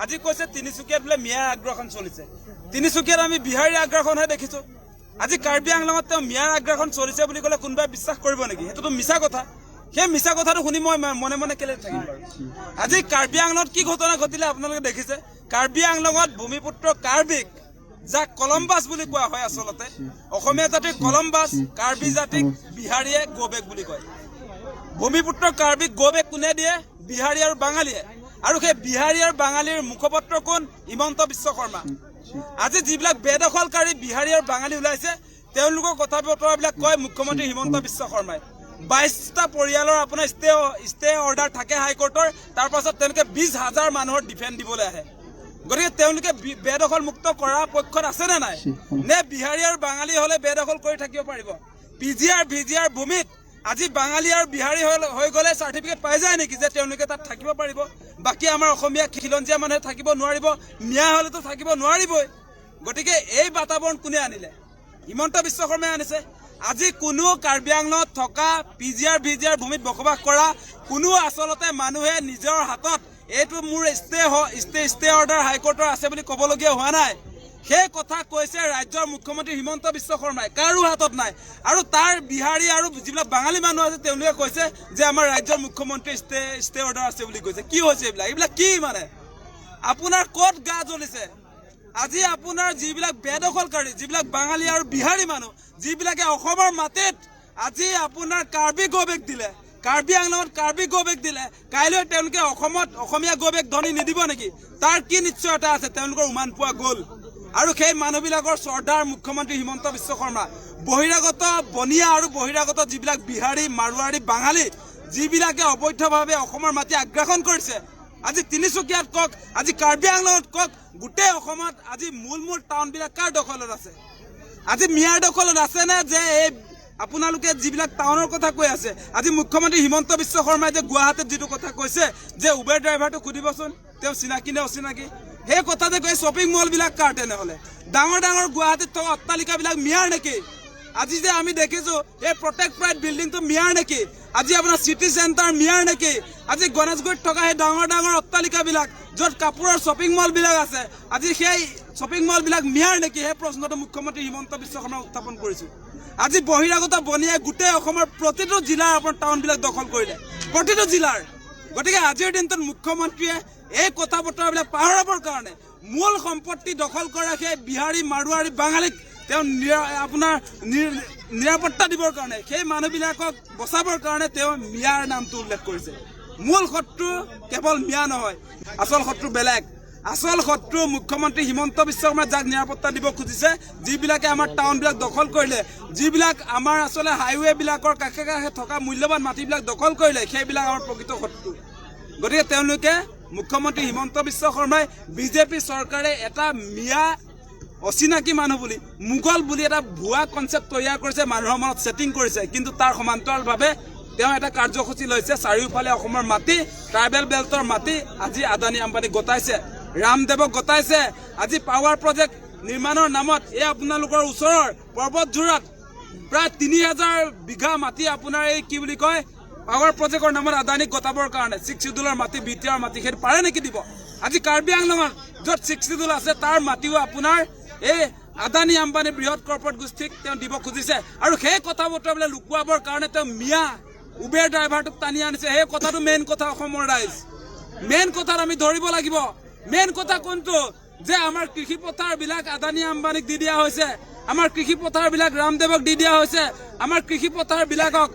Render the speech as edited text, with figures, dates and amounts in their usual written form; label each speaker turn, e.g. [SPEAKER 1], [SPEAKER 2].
[SPEAKER 1] আজি কৈছে তিনিচুকীয়াত বোলে মিয়াৰ আগ্ৰাসন চলিছে। তিনিচুকীয়াত আমি বিহাৰীৰ আগ্ৰাসনহে দেখিছো। আজি কাৰ্বি আংলঙত তেওঁ মিয়াৰ আগ্ৰাসন চলিছে বুলি ক'লে কোনোবাই বিশ্বাস কৰিব নেকি? সেইটোতো মিছা কথা। সেই মিছা কথাটো শুনি মই মনে মনে কেলে থাকিম বাৰু? আজি কাৰ্বি আংলঙত কি ঘটনা ঘটিলে আপোনালোকে দেখিছে। কাৰ্বি আংলঙত ভূমিপুত্ৰ কাৰ্বিক, যাক কলম্বাছ বুলি কোৱা হয়, আচলতে অসমীয়া জাতিৰ কলম্বাছ, কাৰ্বি জাতিক বিহাৰীয়ে গোবেক বুলি কয়। ভূমিপুত্ৰ কাৰ্বিক গোবেক কোনে দিয়ে? বিহাৰী আৰু বাঙালীয়ে। আৰু সেই বিহাৰী আৰু বাঙালীৰ মুখপত্ৰ কোন? হিমন্ত বিশ্ব শৰ্মা। আজি যিবিলাক বেদখলকাৰী বিহাৰী আৰু বাঙালী ওলাইছে, তেওঁলোকৰ কথা বতৰাবিলাক কয় মুখ্যমন্ত্ৰী হিমন্ত বিশ্ব শৰ্মাই। 22টা পৰিয়ালৰ আপোনাৰ ষ্টে অৰ্ডাৰ থাকে হাইকোৰ্টৰ, তাৰ পাছত তেওঁলোকে 20,000 মানুহৰ ডিফেন্স দিবলৈ আহে। গতিকে তেওঁলোকে বেদখল মুক্ত কৰাৰ পক্ষত আছে নে নাই? নে বিহাৰী আৰু বাঙালী হলে বেদখল কৰি থাকিব পাৰিব? ভিজিআৰ ভূমিত আজি বাঙালী আৰু বিহাৰী হৈ গ'লে চাৰ্টিফিকেট পাই যায় নেকি যে তেওঁলোকে তাত থাকিব পাৰিব? বাকী আমাৰ অসমীয়া খিলঞ্জীয়া মানুহে থাকিব নোৱাৰিব, মিয়া হলেতো থাকিব নোৱাৰিবই। গতিকে এই বাতাবৰণ কোনে আনিলে? হিমন্ত বিশ্ব শৰ্মাই আনিছে। আজি কোনো কাৰ্বি আংলঙত থকা ভিজিআৰ ভূমিত বসবাস কৰা কোনো আচলতে মানুহে নিজৰ হাতত এইটো মোৰ ষ্টে অৰ্ডাৰ হাইকোৰ্টৰ আছে বুলি ক'বলগীয়া হোৱা নাই। সেই কথা কৈছে ৰাজ্যৰ মুখ্যমন্ত্ৰী হিমন্ত বিশ্ব শৰ্মাই, কাৰো হাতত নাই। আৰু তাৰ বিহাৰী আৰু যিবিলাক বাঙালী মানুহ আছে তেওঁলোকে কৈছে যে আমাৰ ৰাজ্যৰ মুখ্যমন্ত্ৰী ষ্টে অৰ্ডাৰ আছে বুলি কৈছে। কি হৈছে এইবিলাক কি মানে? আপোনাৰ ক'ত গা জ্বলিছে? আজি আপোনাৰ যিবিলাক বেদখলকাৰী, যিবিলাক বাঙালী আৰু বিহাৰী মানুহ, যিবিলাকে অসমৰ মাটিত আজি আপোনাৰ কাৰ্বি গোবেক দিলে, কাৰ্বি আংলঙত কাৰ্বি গোবেক দিলে, কাইলৈ তেওঁলোকে অসমত অসমীয়া গোবেক ধনি নিদিব নেকি? তাৰ কি নিশ্চয়তা আছে? তেওঁলোকৰ উমান পোৱা গ'ল। আৰু সেই মানুহবিলাকৰ শ্ৰদ্ধাৰ মুখ্যমন্ত্ৰী হিমন্ত বিশ্ব শৰ্মা। বহিৰাগত বনিয়া আৰু বহিৰাগত যিবিলাক বিহাৰী, মাৰোৱাৰী, বাঙালী, যিবিলাকে অবৈধভাৱে অসমৰ মাটি আগ্ৰাসন কৰিছে, আজি তিনিচুকীয়াত কওক, আজি কাৰ্বি আংলঙত কওক, গোটেই অসমত আজি মূল টাউনবিলাক কাৰ দখলত আছে? আজি মিয়াৰ দখলত আছে নে? যে এই আপোনালোকে যিবিলাক টাউনৰ কথা কৈ আছে, আজি মুখ্যমন্ত্ৰী হিমন্ত বিশ্ব শৰ্মাই যে গুৱাহাটীত যিটো কথা কৈছে যে উবেৰ ড্ৰাইভাৰটো সুধিবচোন তেওঁ চিনাকি নে অচিনাকি, সেই কথা যে কৈ শ্বপিং মলবিলাক কাৰ তেনেহ'লে? ডাঙৰ গুৱাহাটীত থকা অট্টালিকাবিলাক মিয়াৰ নেকি? আজি যে আমি দেখিছো এই প্ৰটেক্ট প্ৰাইড বিল্ডিংটো মিয়াৰ নেকি? আজি আপোনাৰ চিটি চেণ্টাৰ মিয়াৰ নেকি? আজি গণেশগুৰিত থকা সেই ডাঙৰ অট্টালিকাবিলাক য'ত কাপোৰৰ শ্বপিং মলবিলাক আছে, আজি সেই শ্বপিং মলবিলাক মিয়াৰ নেকি? সেই প্ৰশ্নটো মুখ্যমন্ত্ৰী হিমন্ত বিশ্ব শৰ্মাই উত্থাপন কৰিছো। আজি বহিৰাগত বনিয়াই গোটেই অসমৰ প্ৰতিটো জিলাৰ আপোনাৰ টাউনবিলাক দখল কৰিলে, প্ৰতিটো জিলাৰ। গতিকে আজিৰ দিনটোত মুখ্যমন্ত্ৰীয়ে এই কথা বতৰাবিলাক পাহৰাবৰ কাৰণে মূল সম্পত্তি দখল কৰা সেই বিহাৰী, মাৰোৱাৰী, বাঙালীক তেওঁ আপোনাৰ নিৰাপত্তা দিবৰ কাৰণে, সেই মানুহবিলাকক বচাবৰ কাৰণে তেওঁ মিয়াৰ নামটো উল্লেখ কৰিছে। মূল শত্ৰু কেৱল মিয়া নহয়, আচল শত্ৰু বেলেগ। আচল শত্ৰু মুখ্যমন্ত্ৰী হিমন্ত বিশ্ব শৰ্মাই যাক নিৰাপত্তা দিব খুজিছে, যিবিলাকে আমাৰ টাউনবিলাক দখল কৰিলে, যিবিলাক আমাৰ আচলতে হাইৱেবিলাকৰ কাষে থকা মূল্যৱান মাটিবিলাক দখল কৰিলে, সেইবিলাক আমাৰ প্ৰকৃত শত্ৰু। গতিকে তেওঁলোকে মুখ্যমন্ত্ৰী হিমন্ত বিশ্ব শৰ্মাই বিজেপি চৰকাৰে এটা মিয়া অচিনাকি মানুহ বুলি, মোগল বুলি এটা ভুৱা কনচেপ্ট তৈয়াৰ কৰিছে, মানুহৰ মনত ছেটিং কৰিছে। কিন্তু তাৰ সমান্তৰালভাৱে তেওঁ এটা কাৰ্যসূচী লৈছে, চাৰিওফালে অসমৰ মাটি, ট্ৰাইবেল বেল্টৰ মাটি আজি আদানী আম্বানীক গতাইছে, ৰামদেৱক গতাইছে। আজি পাৱাৰ প্ৰজেক্ট নিৰ্মাণৰ নামত এই আপোনালোকৰ ওচৰৰ পৰ্বতযোৰাত প্ৰায় 3000 বিঘা মাটি আপোনাৰ এই কি বুলি কয় পাৱাৰ প্ৰজেক্টৰ নামত আদানীক গতাবৰ কাৰণে 6 শিডিউলৰ মাটি, বিটিআৰ মাটি, সেইটো পাৰে নেকি দিব? আজি কাৰ্বি আংলঙত য'ত 6 শিডিউল আছে তাৰ মাটিও আপোনাৰ এই আদানী আম্বানী বৃহৎ কৰ্পৰেট গোষ্ঠীক তেওঁ দিব খুজিছে। আৰু সেই কথা বতৰাবিলাক লুকুৱাবৰ কাৰণে তেওঁ মিয়া উবেৰ ড্ৰাইভাৰটোক টানি আনিছে। সেই কথাটো মেইন কথা। অসমৰ ৰাইজ মেইন কথাত আমি ধৰিব লাগিব। মেইন কথা কোনটো? যে আমাৰ কৃষি পথাৰবিলাক আদানী আম্বানীক দি দিয়া হৈছে, আমাৰ কৃষি পথাৰবিলাক ৰামদেৱক দি দিয়া হৈছে, আমাৰ কৃষি পথাৰবিলাকক